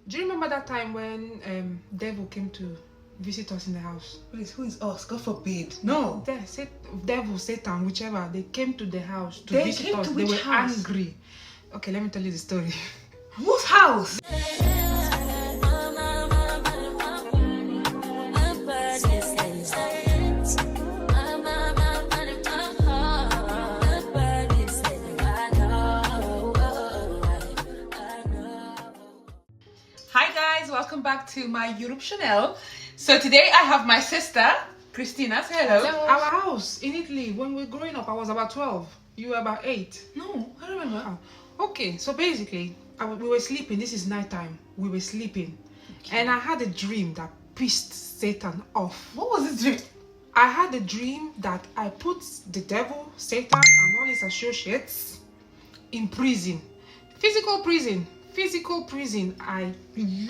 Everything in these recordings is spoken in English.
Do you remember that time when devil came to visit us in the house? Please, who is us? God forbid. No. Devil, Satan, whichever. They came to the house to They visit came us. to They which were house? angry. Okay, let me tell you the story. Whose house? Hi guys, welcome back to my YouTube channel. So today I have my sister, Christina. Say hello. Our house in Italy, when we were growing up, I was about 12. You were about 8. No, I don't remember. Okay, so basically, we were sleeping. This is nighttime. We were sleeping. Okay. And I had a dream that pissed Satan off. What was the dream? I had a dream that I put the devil, Satan, and all his associates in prison. Physical prison. I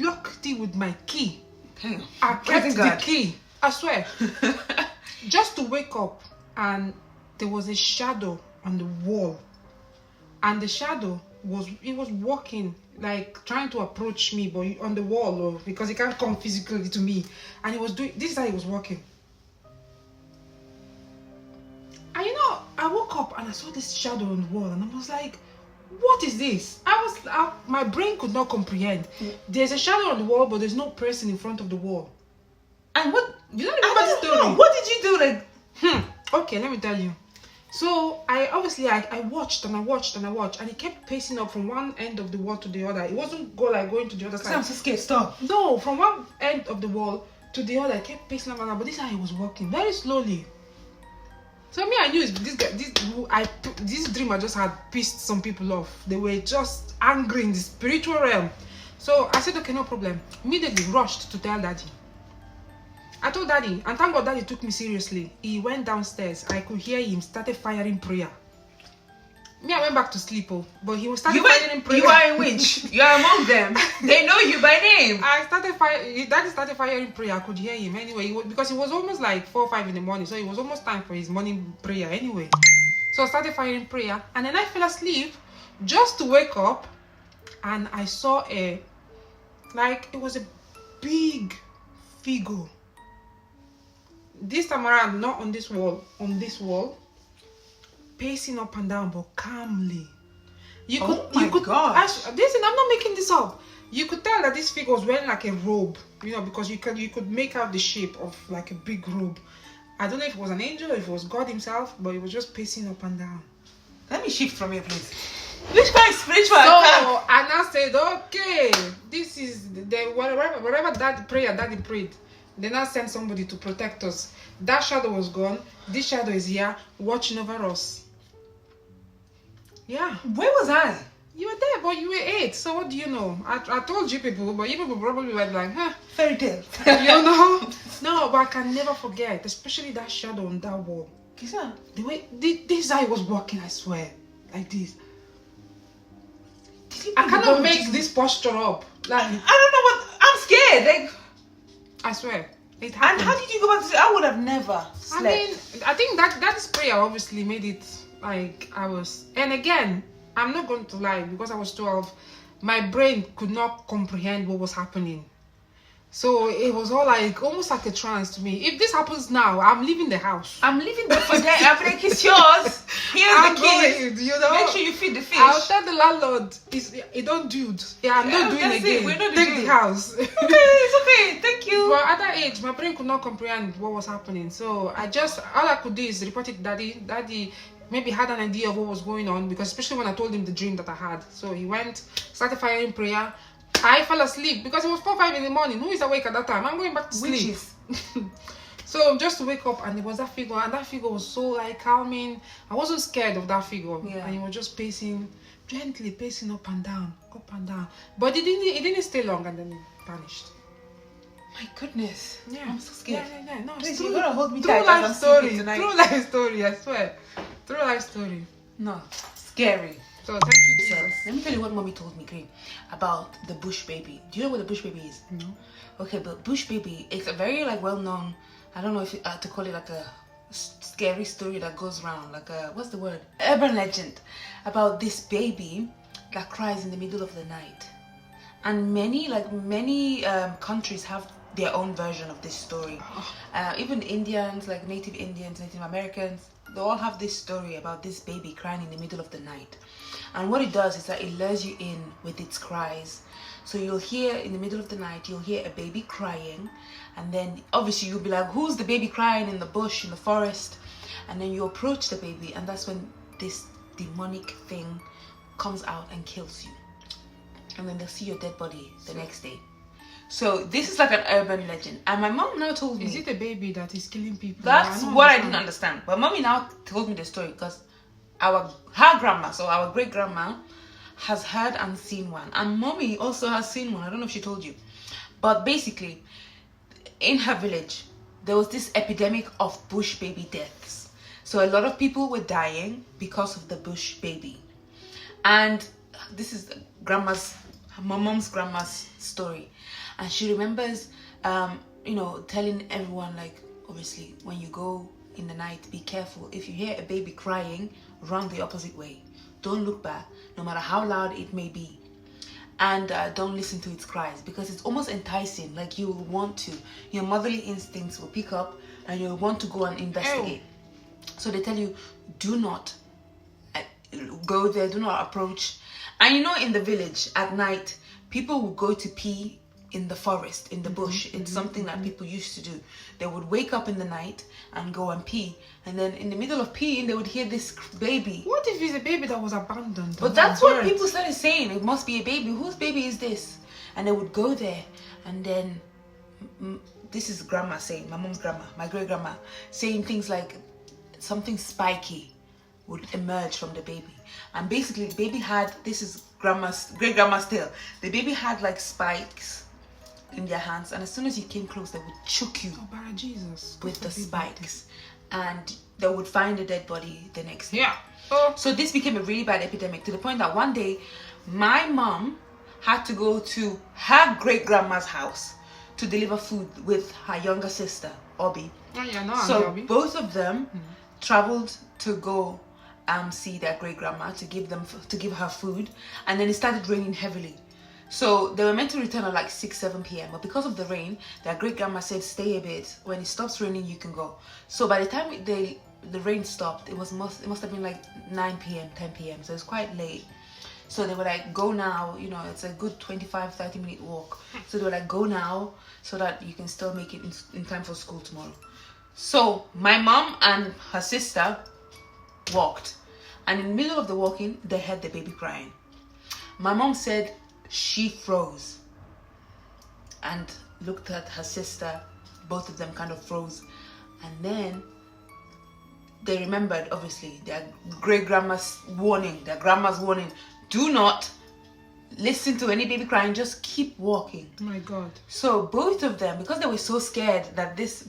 locked it with my key. Damn. I kept the key. I swear. Just to wake up, and there was a shadow on the wall. And the shadow was walking, like trying to approach me, but on the wall, because he can't come physically to me. And he was doing this is how he was walking. And I woke up and I saw this shadow on the wall, and I was like, what is this? My brain could not comprehend. There's a shadow on the wall, but there's no person in front of the wall. And what? You don't remember the story? No. What did you do? Like, Okay, let me tell you. So I watched and I watched, and he kept pacing up from one end of the wall to the other. It wasn't going to the other side. I'm so scared. Stop. No, from one end of the wall to the other, I kept pacing up and up. But this is how he was walking, very slowly. So me, I knew this dream I just had pissed some people off. They were just angry in the spiritual realm. So I said, okay, no problem. Immediately rushed to tell Daddy. I told Daddy, and thank God Daddy took me seriously. He went downstairs. I could hear him started firing prayer. Me, I went back to sleep, but he was firing prayer. You are a witch. You are among them. They know you by name. Daddy started firing prayer. I could hear him anyway. Because it was almost like 4 or 5 in the morning, so it was almost time for his morning prayer anyway. So I started firing prayer, and then I fell asleep just to wake up, and I saw it was a big figure. This time around, not on this wall, pacing up and down, but calmly. Gosh. Listen, I'm not making this up. You could tell that this figure was wearing like a robe, because you could make out the shape of like a big robe. I don't know if it was an angel or if it was God himself, but it was just pacing up and down. Let me shift from here, please. Which kind of spiritual So attack? and I said, okay, this is whatever that prayer Daddy prayed. They now sent somebody to protect us. That shadow was gone. This shadow is here, watching over us. Yeah. Where was I? You were there, but you were 8. So what do you know? I told you people, but you people probably were like, Fairy tale. No, but I can never forget, especially that shadow on that wall. Kisa. The way this guy was walking, I swear, like this. I cannot make this posture up. Like, I don't know what. I'm scared. Like, I swear. It happened. And how did you go back to sleep? I would have never slept. I think that prayer obviously made it like I was. And again, I'm not going to lie, because I was 12, my brain could not comprehend what was happening. So it was all like almost like a trance to me. If this happens now, I'm leaving the house. I'm leaving the food there. I'm like, it's yours. Here's the keys. Make sure you feed the fish. I'll tell the landlord, he don't do it. I'm not doing it again. We're not Take the house. Okay, it's okay. Thank you. But at that age, my brain could not comprehend what was happening. So all I could do is report it to Daddy. Daddy maybe had an idea of what was going on, because especially when I told him the dream that I had. So he went, started firing prayer. I fell asleep because it was 4 or 5 in the morning. Who is awake at that time? I'm going back to sleep. Witches. So just to wake up, and there was that figure, and that figure was so like calming. I wasn't scared of that figure. Yeah. And he was just gently pacing up and down. But it didn't stay long, and then it vanished. My goodness. Yeah. I'm so scared. Yeah. No, Please, it's you're gonna hold me true tight. life story. True life story, I swear. True life story. No. Scary. So thank you, Jesus. Let me tell you what mommy told me, Green, about the bush baby. Do you know what the bush baby is? No. Okay, but bush baby, it's a very well known. I don't know if to call it like a scary story that goes around, like a what's the word? Urban legend about this baby that cries in the middle of the night, And many countries have their own version of this story. Even Indians, like Native Indians, Native Americans, they all have this story about this baby crying in the middle of the night. And what it does is that it lures you in with its cries. So you'll hear in the middle of the night, you'll hear a baby crying, and then obviously you'll be like, who's the baby crying in the bush, in the forest? And then you approach the baby, and that's when this demonic thing comes out and kills you. And then they'll see your dead body the next day. So this is like an urban legend. And my mom now told me... Is it a baby that is killing people? That's what I didn't understand. But mommy now told me the story because her grandma, so our great grandma, has heard and seen one. And mommy also has seen one. I don't know if she told you. But basically, in her village, there was this epidemic of bush baby deaths. So a lot of people were dying because of the bush baby. And this is my mom's grandma's story. And she remembers, telling everyone, like, obviously, when you go in the night, be careful. If you hear a baby crying, run the opposite way. Don't look back, no matter how loud it may be. And don't listen to its cries, because it's almost enticing. Like, you will want to. Your motherly instincts will pick up, and you'll want to go and investigate. So they tell you, do not go there, do not approach. And in the village, at night, people will go to pee in the forest, in the bush. It's something that people used to do. They would wake up in the night and go and pee, and then in the middle of peeing they would hear this baby. What if it's a baby that was abandoned? But that's what people started saying. It must be a baby. Whose baby is this? And they would go there, and then this is grandma saying, my mom's grandma, my great grandma, saying things like something spiky would emerge from the baby. And basically the baby had, this is great grandma's tale, the baby had like spikes in their hands, and as soon as you came close they would choke you with the spikes, and they would find a dead body the next day. So this became a really bad epidemic, to the point that one day my mom had to go to her great grandma's house to deliver food with her younger sister Obi. So both of them traveled to go see their great grandma to give her food, and then it started raining heavily. So they were meant to return at like 6-7 p.m. but because of the rain, their great grandma said, stay a bit, when it stops raining you can go. So by the time the rain stopped, it must have been like 9 p.m. 10 p.m. so it's quite late. So they were like, go now, it's a good 25-30 minute walk. So they were like, go now so that you can still make it in time for school tomorrow. So my mom and her sister walked, and in the middle of the walking they heard the baby crying. My mom said she froze and looked at her sister. Both of them kind of froze, and then they remembered, obviously, their grandma's warning, do not listen to any baby crying, just keep walking. Oh my God. So both of them, because they were so scared that this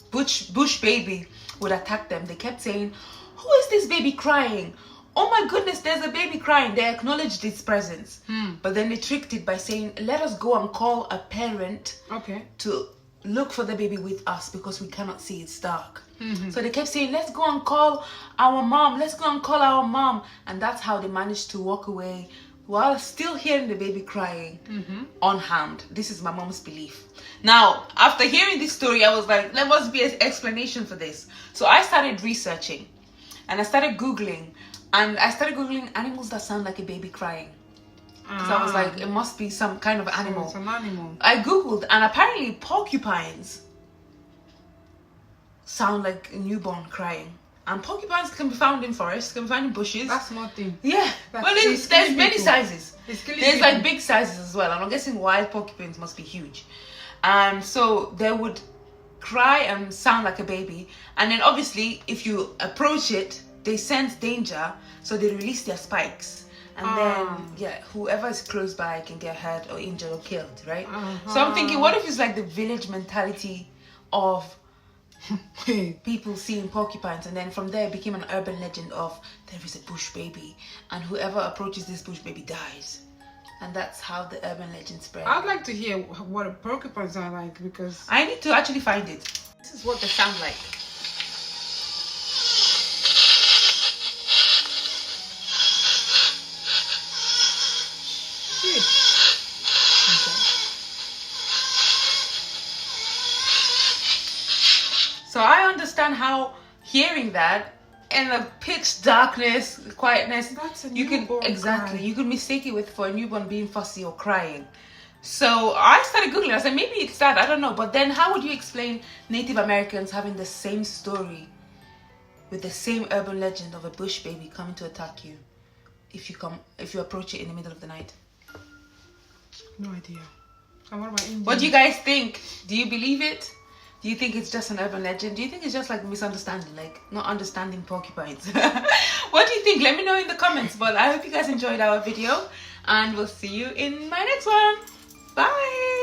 bush baby would attack them, they kept saying, who is this baby crying? Oh my goodness, there's a baby crying. They acknowledged its presence. But then they tricked it by saying, let us go and call a parent to look for the baby with us, because we cannot see, it's dark. So they kept saying, let's go and call our mom, and that's how they managed to walk away while still hearing the baby crying unharmed. This is my mom's belief. Now, after hearing this story, I was like, there must be an explanation for this. So I started researching, and I started Googling, animals that sound like a baby crying. So I was like, it must be some kind of animal. It's an animal. I Googled, and apparently porcupines sound like a newborn crying. And porcupines can be found in forests, can be found in bushes. That's nothing. Yeah. Well, there's many sizes. There's like big sizes as well. And I'm guessing wild porcupines must be huge. And so they would cry and sound like a baby. And then obviously, if you approach it, they sense danger, so they release their spikes. And then, whoever is close by can get hurt or injured or killed, right? So I'm thinking, what if it's like the village mentality of people seeing porcupines, and then from there it became an urban legend of there is a bush baby, and whoever approaches this bush baby dies. And that's how the urban legend spread. I'd like to hear what porcupines are like, because I need to actually find it. This is what they sound like. understand how hearing that in the pitch darkness, quietness, That's a you can newborn exactly cry. you could mistake it with for a newborn being fussy or crying. So I started googling. I said maybe it's that. I don't know. But then how would you explain Native Americans having the same story with the same urban legend of a bush baby coming to attack you if you approach it in the middle of the night? No idea. And what about Indian? What do you guys think? Do you believe it? Do you think it's just an urban legend? Do you think it's just like misunderstanding, like not understanding porcupines? What do you think? Let me know in the comments. But I hope you guys enjoyed our video, and we'll see you in my next one. Bye.